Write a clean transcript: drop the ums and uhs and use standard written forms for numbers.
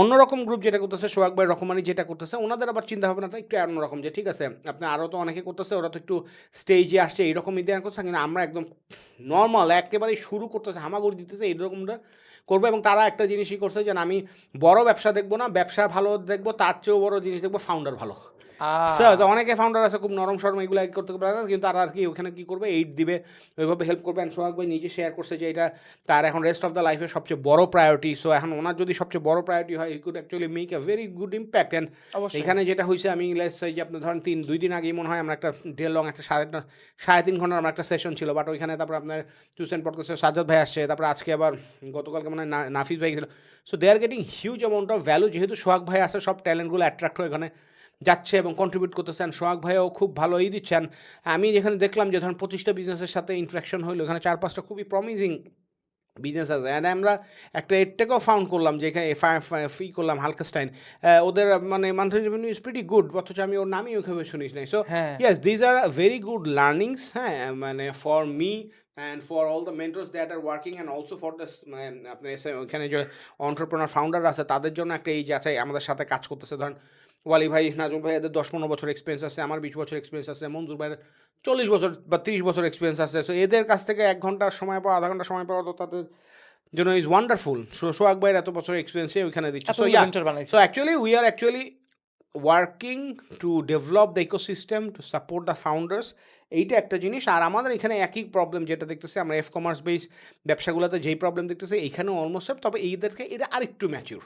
অন্যরকম গ্রুপ যেটা করতেছে, সোহাগ ভাই, রকমারি যেটা করতেছে, ওনাদের আবার চিন্তাভাবনাটা একটু অন্যরকম যে ঠিক আছে, আপনি আরও তো অনেকে করতেছে, ওরা তো একটু স্টেজে আসছে এইরকম ইতিহাস করছে, কিন্তু আমরা একদম নর্মাল একেবারেই শুরু করতেছে, হামাগুড়ি দিতেছে, এইরকমটা করবো। এবং তারা একটা জিনিসই করছে যে আমি বড় ব্যবসা দেখবো না, ব্যবসা ভালো দেখবো, তার চেয়েও বড় জিনিস দেখবো ফাউন্ডার ভালো। স্যার, অনেকে ফাউন্ডার আছে খুব নরম সরম, এগুলো করতে পারে না, কিন্তু তারা আর কি ওখানে কী করবে, এইড দিবে, ওইভাবে হেল্প করবে। অ্যান্ড সোহাগ ভাই নিজে শেয়ার করছে যে এটা তার এখন রেস্ট অফ দ্য লাইফের সবচেয়ে বড় প্রায়োরিটি। সো এখন ওনার যদি সবচেয়ে বড় প্রায়োরিটি হয়, he could actually make a very good impact. And এখানে যেটা হয়েছে, আমি লেটস যে আপনার ধরেন 2 দিন আগেই মনে হয় আমরা একটা ডে লং একটা 3.5 ঘন্টার আমরা একটা সেশন ছিল, বাট ওইখানে তারপর আপনার টুসেন পডকাস্টের সাজ্জাদ ভাই আসছে, তারপরে আজকে আবার গতকালকে মনে হয় নাফিস ভাই গেছিল। So they are getting huge amount of value, যেহেতু সোহাগ ভাই আছে, সব ট্যালেন্টগুলো অ্যাট্রাক্ট হয়ে এখানে যাচ্ছে এবং কন্ট্রিবিউট করতেছেন। সোহাগ ভাইও খুব ভালোই দিচ্ছেন। আমি যেখানে দেখলাম যে ধরুন 25টা বিজনেসের সাথে ইন্টারাকশন হইলো, এখানে 4-5টা খুবই প্রমিজিং বিজনেস আছে। অ্যান্ড আমরা একটা এরটাকেও ফাউন্ড করলাম যে এখানে ফি করলাম হালকাস্টাইন, ওদের মানে monthly revenue is pretty good, অথচ আমি ওর নামই ওইভাবে শুনিস নাই। So yes, these are very good learnings, হ্যাঁ, মানে for me and for all the mentors that are working, and also for the আপনার ওইখানে যে অন্টারপ্রেনার ফাউন্ডার আছে তাদের জন্য একটা এই যে আছে আমাদের সাথে কাজ করতেছে। ধরেন ওয়ালি ভাই, নাজমুল ভাই, এদের 10-15 বছর এক্সপিরিয়েন্স আছে, আমার 20 বছর এক্সপিরিয়েন্স আছে, মঞ্জুর ভাইয়ের 40 বছর বা 30 বছর এক্সপিরিয়েন্স আছে। সো এদের কাছ থেকে 1 ঘন্টার সময় পাওয়া, আধা ঘন্টা সময় পাওয়া তো তাদের জন্য ইজ ওয়ান্ডারফুল। সোহাগ ভাইয়ের এত বছর এক্সপিরিয়েন্সে ওইখানে দিচ্ছে। So actually we are actually working to develop the ecosystem to support the founders. এইটা একটা জিনিস। আর আমাদের এখানে একই প্রবলেম যেটা দেখতেছি আমরা কমার্স বেস ব্যবসাগুলোতে যেই প্রবলেম দেখতেছি, এইখানেও অলমোস্ট, তবে এইদেরকে এরা আরেকটু ম্যাচিউর।